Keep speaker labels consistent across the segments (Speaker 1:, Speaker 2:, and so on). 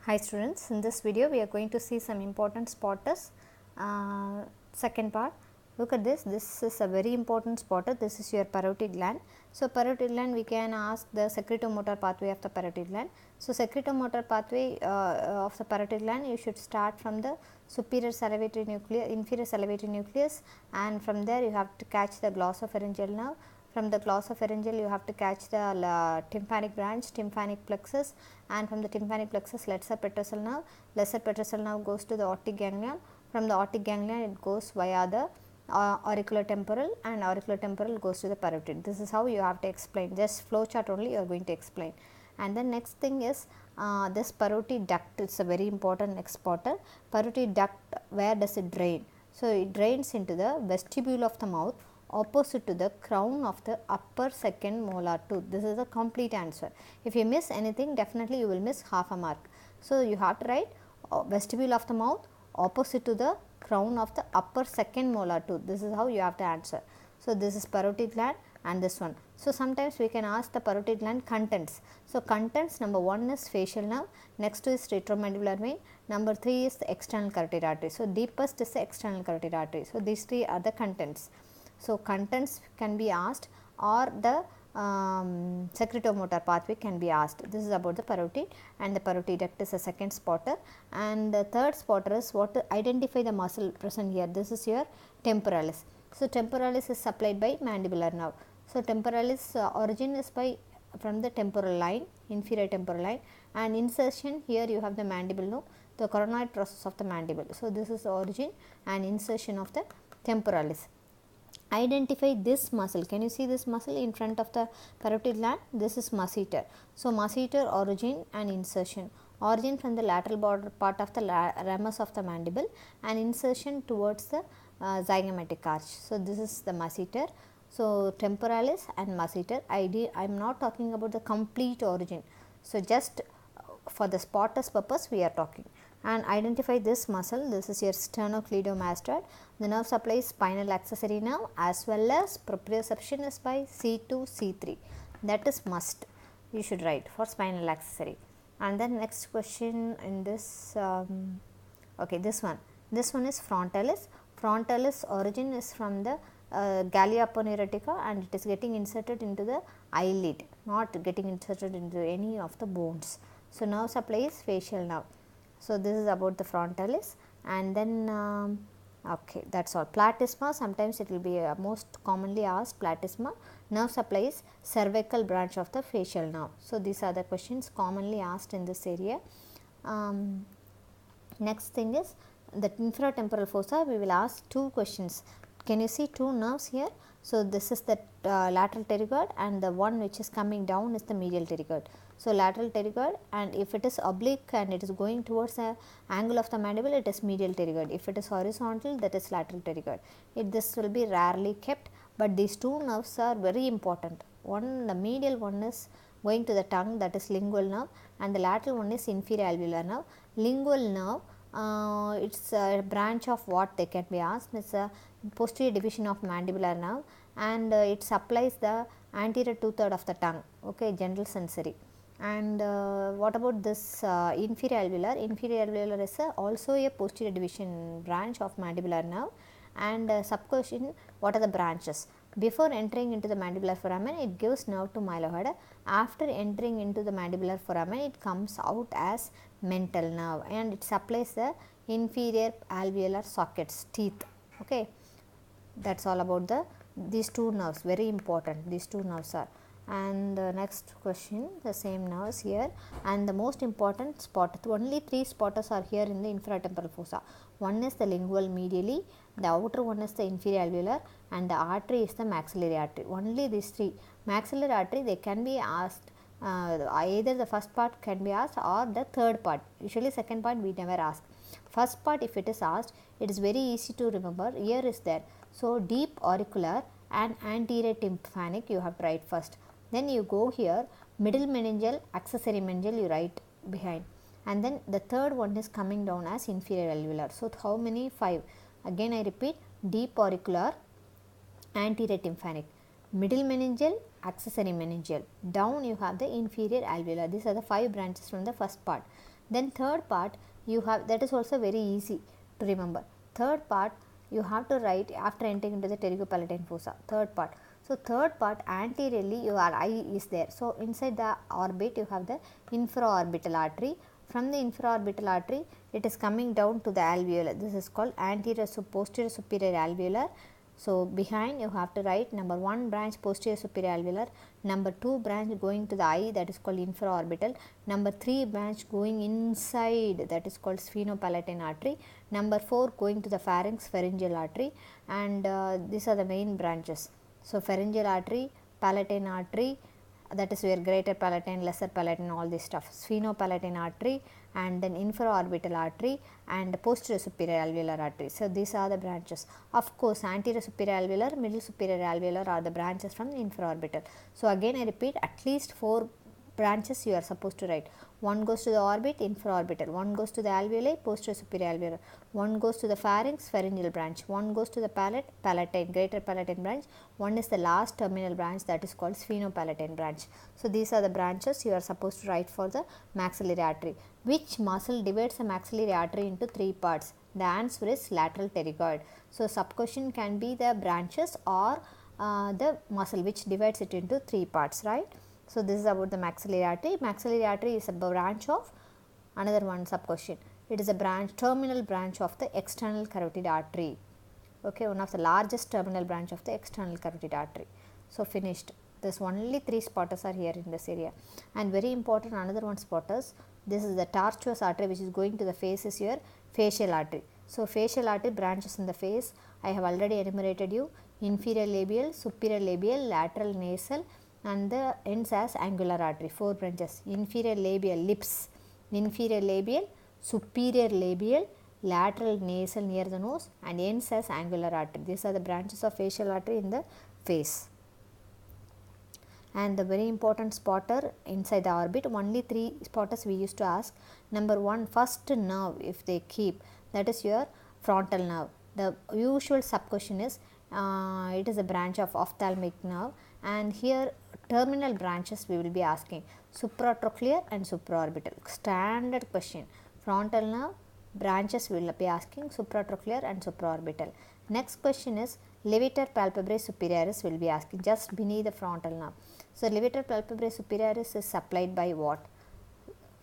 Speaker 1: Hi students, in this video we are going to see some important spotters. Second part, look at this is a very important spotter. This is your parotid gland. So parotid gland, we can ask the secretomotor pathway of the parotid gland. So secretomotor pathway of the parotid gland, you should start from the superior salivatory nucleus, inferior salivatory nucleus, and from there you have to catch the glossopharyngeal nerve. From the glossopharyngeal you have to catch the tympanic branch, tympanic plexus, and from the tympanic plexus lesser petrosal nerve. Lesser petrosal nerve goes to the aortic ganglion. From the aortic ganglion it goes via the auriculotemporal, and auriculotemporal goes to the parotid. This is how you have to explain, just flow chart only you are going to explain. And the next thing is this parotid duct is a very important next spotter. Parotid duct, where does it drain? So it drains into the vestibule of the mouth opposite to the crown of the upper second molar tooth. This is a complete answer. If you miss anything, definitely you will miss half a mark. So you have to write vestibule of the mouth opposite to the crown of the upper second molar tooth. This is how you have to answer. So this is parotid gland and this one. So sometimes we can ask the parotid gland contents. So contents, number 1 is facial nerve, next is retromandibular vein, number 3 is the external carotid artery. So deepest is the external carotid artery. So these 3 are the contents. So contents can be asked, or the secretomotor pathway can be asked. This is about the parotid, and the parotid duct is a second spotter. And the third spotter is what to identify the muscle present here. This is your temporalis. So temporalis is supplied by mandibular nerve. So temporalis origin is from the temporal line, inferior temporal line, and insertion here you have the mandible nerve, the coronoid process of the mandible. So this is the origin and insertion of the temporalis. Identify this muscle. Can you see this muscle in front of the parotid gland? This is masseter. So masseter origin and insertion. Origin from the lateral border part of the ramus of the mandible, and insertion towards the zygomatic arch. So this is the masseter. So temporalis and masseter. I am not talking about the complete origin. So just for the spotters purpose we are talking. And identify this muscle. This is your sternocleidomastoid. The nerve supplies spinal accessory nerve as well as proprioception is by C2, C3. That is must. You should write for spinal accessory. And then next question in this, okay, this one. This one is frontalis. Frontalis origin is from the gallia aponeurotica, and it is getting inserted into the eyelid, not getting inserted into any of the bones. So nerve supplies facial nerve. So this is about the frontalis. And then okay, that's all. Platysma, sometimes it will be most commonly asked platysma. Nerve supplies cervical branch of the facial nerve. So these are the questions commonly asked in this area. Next thing is the infratemporal fossa. We will ask 2 questions. Can you see 2 nerves here? So this is the lateral pterygoid, and the one which is coming down is the medial pterygoid. So lateral pterygoid, and if it is oblique and it is going towards the angle of the mandible, it is medial pterygoid. If it is horizontal, that is lateral pterygoid. This will be rarely kept, but these 2 nerves are very important. One, the medial one is going to the tongue, that is lingual nerve, and the lateral one is inferior alveolar nerve. Lingual nerve, it's a branch of what they can be asked. It's a posterior division of mandibular nerve, and it supplies the anterior 2/3 of the tongue, okay, general sensory. And what about this inferior alveolar? Inferior alveolar is also a posterior division branch of mandibular nerve. And sub-question, what are the branches? Before entering into the mandibular foramen, it gives nerve to mylohyoid. After entering into the mandibular foramen, it comes out as mental nerve, and it supplies the inferior alveolar sockets, teeth, okay. That's all about these 2 nerves, very important, these 2 nerves are. And the next question, the same nerves here, and the most important spot, only 3 spotters are here in the infratemporal fossa. One is the lingual medially, the outer one is the inferior alveolar, and the artery is the maxillary artery. Only these 3. Maxillary artery, they can be asked, either the first part can be asked or the third part. Usually second part we never ask. First part, if it is asked, it is very easy to remember. Ear is there. So deep auricular and anterior tympanic you have to write first. Then you go here, middle meningeal, accessory meningeal you write behind. And then the third one is coming down as inferior alveolar. So how many? 5. Again I repeat, deep auricular, anterior tympanic, middle meningeal, accessory meningeal. Down you have the inferior alveolar. These are the 5 branches from the first part. Then third part you have, that is also very easy to remember. Third part you have to write after entering into the pterygopalatine fossa. Third part. So third part, anteriorly your eye is there. So inside the orbit you have the infraorbital artery. From the infraorbital artery it is coming down to the alveolar. This is called anterior posterior superior alveolar. So behind you have to write number 1 branch posterior superior alveolar, number 2 branch going to the eye, that is called infraorbital, number 3 branch going inside, that is called sphenopalatine artery, number 4 going to the pharynx pharyngeal artery, and these are the main branches. So pharyngeal artery, palatine artery, that is where greater palatine, lesser palatine, all this stuff, sphenopalatine artery, and then infraorbital artery and posterior superior alveolar artery. So these are the branches. Of course, anterior superior alveolar, middle superior alveolar are the branches from the infraorbital. So again I repeat, at least 4 branches you are supposed to write. One goes to the orbit, infraorbital, one goes to the alveoli, posterior superior alveolar, one goes to the pharynx, pharyngeal branch, one goes to the palate, palatine, greater palatine branch, one is the last terminal branch, that is called sphenopalatine branch. So these are the branches you are supposed to write for the maxillary artery. Which muscle divides the maxillary artery into 3 parts? The answer is lateral pterygoid. So sub question can be the branches or the muscle which divides it into 3 parts, right? So this is about the maxillary artery. Maxillary artery is a branch of, another one sub question, it is a branch, terminal branch of the external carotid artery. Okay, one of the largest terminal branch of the external carotid artery. So finished. This only 3 spotters are here in this area. And very important, another one spotters, this is the tortuous artery which is going to the face, is your facial artery. So facial artery branches in the face, I have already enumerated you, inferior labial, superior labial, lateral nasal, and the ends as angular artery, 4 branches, inferior labial, lips, inferior labial, superior labial, lateral nasal near the nose, and ends as angular artery. These are the branches of facial artery in the face. And the very important spotter inside the orbit, only 3 spotters we used to ask. Number 1, first nerve if they keep, that is your frontal nerve. The usual sub question is it is a branch of ophthalmic nerve, and here terminal branches we will be asking, supratrochlear and supraorbital, standard question. Frontal nerve branches we will be asking, supratrochlear and supraorbital. Next question is levator palpebrae superioris will be asking, just beneath the frontal nerve. So levator palpebrae superioris is supplied by what?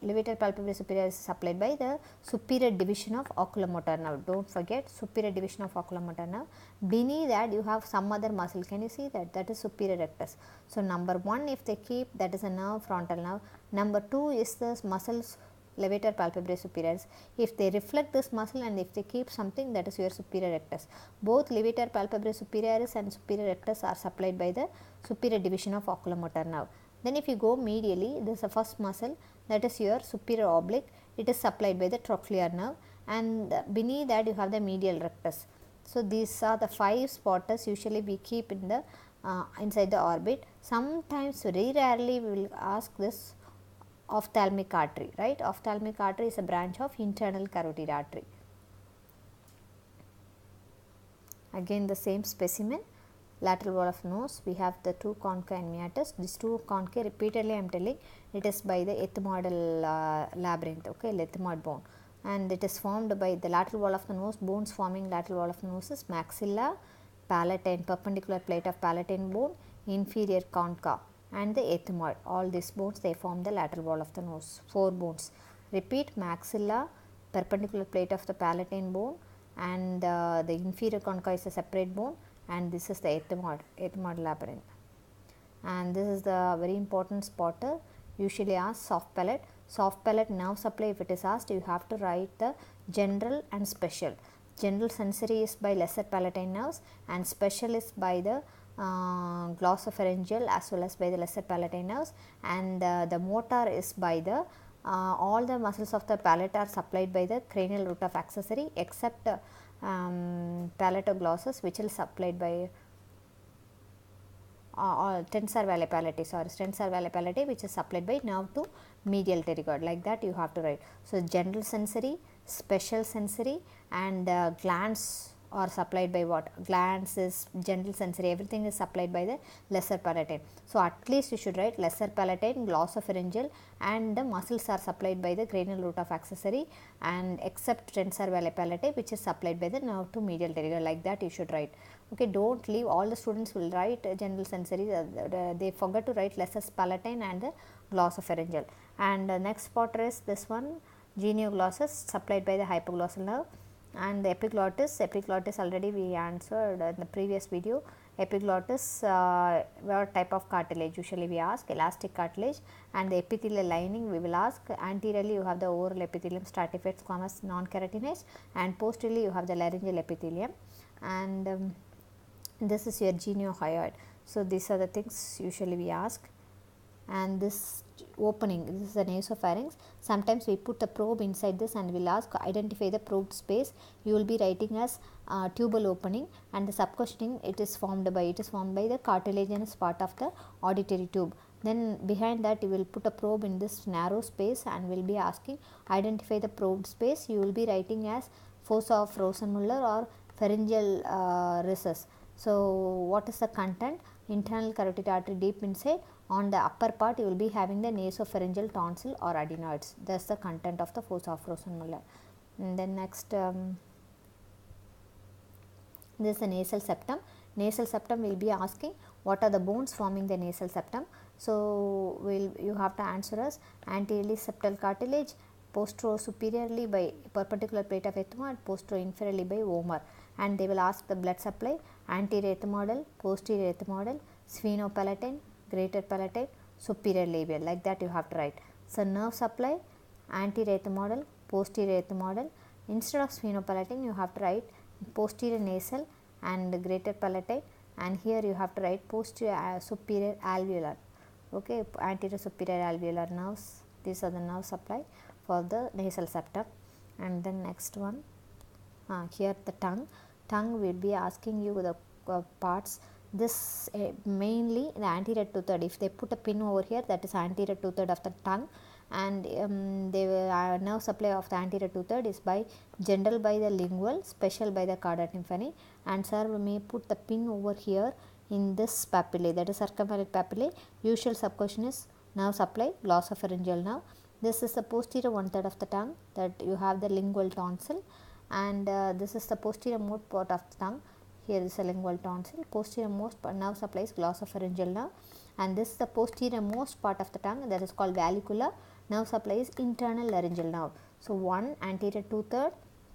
Speaker 1: Levator palpebrae superioris is supplied by the superior division of oculomotor nerve. Don't forget, superior division of oculomotor nerve. Beneath that you have some other muscle. Can you see that? That is superior rectus. So number 1 if they keep, that is a nerve, frontal nerve. Number 2 is the muscles, levator palpebrae superioris. If they reflect this muscle and if they keep something, that is your superior rectus. Both levator palpebrae superioris and superior rectus are supplied by the superior division of oculomotor nerve. Then if you go medially, this is the first muscle, that is your superior oblique, it is supplied by the trochlear nerve, and beneath that you have the medial rectus. So these are the 5 spotters usually we keep in the inside the orbit. Sometimes, very rarely we will ask this ophthalmic artery, right? Ophthalmic artery is a branch of internal carotid artery. Again the same specimen, lateral wall of nose, we have the 2 concha and meatus. These 2 concha, repeatedly I am telling, it is by the ethmoidal labyrinth, okay, ethmoid bone, and it is formed by the lateral wall of the nose. Bones forming lateral wall of the nose is maxilla, palatine, perpendicular plate of palatine bone, inferior concha, and the ethmoid. All these bones, they form the lateral wall of the nose. 4 bones. Repeat, maxilla, perpendicular plate of the palatine bone, and the inferior concha is a separate bone, and this is the ethmoid labyrinth. And this is the very important spotter, usually asked soft palate. Soft palate nerve supply, if it is asked, you have to write the general and special. General sensory is by lesser palatine nerves, and special is by the glossopharyngeal as well as by the lesser palatine nerves, and the motor is by the all the muscles of the palate are supplied by the cranial root of accessory except palatoglossus, which is supplied by tensor vale palate, which is supplied by nerve to medial pterygoid. Like that you have to write. So general sensory, special sensory, and glands are supplied by what? Glands, is general sensory, everything is supplied by the lesser palatine. So at least you should write lesser palatine, glossopharyngeal, and the muscles are supplied by the cranial root of accessory, and except tensor palate, which is supplied by the nerve to medial pterygoid. Like that you should write. Okay, don't leave. All the students will write general sensory, they forget to write lesser palatine and the glossopharyngeal. And next spotter is this one, genioglossus, supplied by the hypoglossal nerve. And the epiglottis already we answered in the previous video. Epiglottis, what type of cartilage? Usually we ask elastic cartilage, and the epithelial lining we will ask. Anteriorly you have the oral epithelium, stratified squamous non-keratinized, and posteriorly you have the laryngeal epithelium, and this is your geniohyoid. So these are the things usually we ask. And this opening, this is the nasopharynx. Sometimes we put the probe inside this and will ask identify the probed space. You will be writing as tubal opening, and the subcushioning it is formed by the cartilaginous part of the auditory tube. Then behind that you will put a probe in this narrow space and will be asking identify the probed space. You will be writing as fossa of Rosenmuller or pharyngeal recess. So what is the content? Internal carotid artery deep inside. On the upper part you will be having the nasopharyngeal tonsil or adenoids. That is the content of the fossa of Rosenmuller. And then next, this is the nasal septum. Nasal septum will be asking what are the bones forming the nasal septum. So you have to answer us anteriorly septal cartilage, postero-superiorly by perpendicular plate of ethmoid, and postero-inferiorly by vomer. And they will ask the blood supply, anterior ethmoidal, posterior ethmoidal, sphenopalatine, greater palatine, superior labial. Like that you have to write. So nerve supply, anterior ethmoidal, posterior ethmoidal. Instead of sphenopalatine you have to write posterior nasal and greater palatine, and here you have to write posterior superior alveolar. Okay, anterior superior alveolar nerves. These are the nerve supply for the nasal septum. And then next one, here the tongue will be asking you the parts. This mainly the anterior two-third. If they put a pin over here, that is anterior two-third of the tongue, and the nerve supply of the anterior two-third is by general by the lingual, special by the carda tympani, and sir may put the pin over here in this papillae, that is circumferent papillae. Usual subquestion is nerve supply, glossopharyngeal nerve. This is the posterior one-third of the tongue, that you have the lingual tonsil, and this is the posterior most part of the tongue. Here is a lingual tonsil. Posterior most nerve supplies glossopharyngeal nerve, and this is the posterior most part of the tongue, that is called vallicula. Nerve supplies internal laryngeal nerve. So one anterior two-third,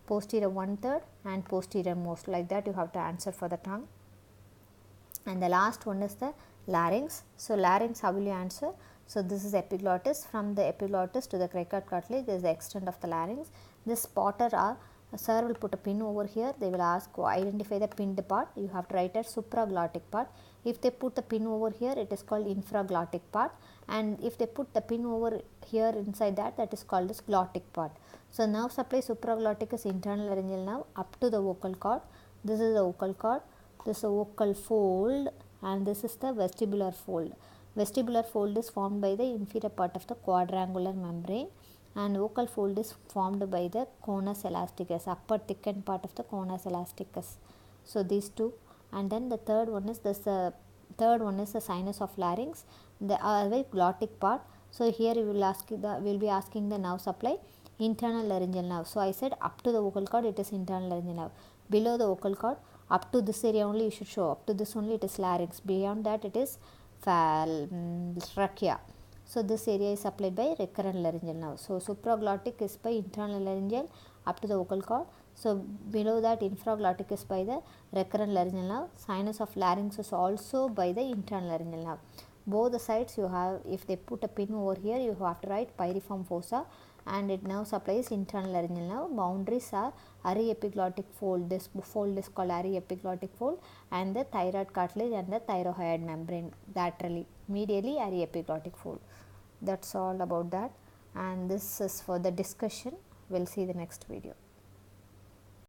Speaker 1: posterior one-third, and posterior most. Like that you have to answer for the tongue. And the last one is the larynx. So larynx, how will you answer? So this is epiglottis. From the epiglottis to the cricoid cartilage, this is the extent of the larynx. This spotter are, sir will put a pin over here. They will ask identify the pinned part. You have to write as supraglottic part. If they put the pin over here, it is called infraglottic part, and if they put the pin over here inside that, that is called as glottic part. So nerve supply supraglottic is internal laryngeal nerve up to the vocal cord. This is the vocal cord. This is a vocal fold, and this is the vestibular fold. Vestibular fold is formed by the inferior part of the quadrangular membrane, and vocal fold is formed by the conus elasticus, upper thickened part of the conus elasticus. So these two, and then the third one is this. Third one is the sinus of larynx, the other glottic part. So here we will be asking the nerve supply, internal laryngeal nerve. So I said up to the vocal cord it is internal laryngeal nerve. Below the vocal cord, up to this area only you should show. Up to this only it is larynx. Beyond that it is trachea. So this area is supplied by recurrent laryngeal nerve. So supraglottic is by internal laryngeal up to the vocal cord. So below that infraglottic is by the recurrent laryngeal nerve. Sinus of larynx is also by the internal laryngeal nerve. Both the sides you have, if they put a pin over here, you have to write pyriform fossa, and it now supplies internal laryngeal nerve. Boundaries are aryepiglottic fold. This fold is called aryepiglottic fold, and the thyroid cartilage and the thyrohyoid membrane laterally. Medially aryepiglottic fold. That's all about that, and this is for the discussion. We'll see the next video.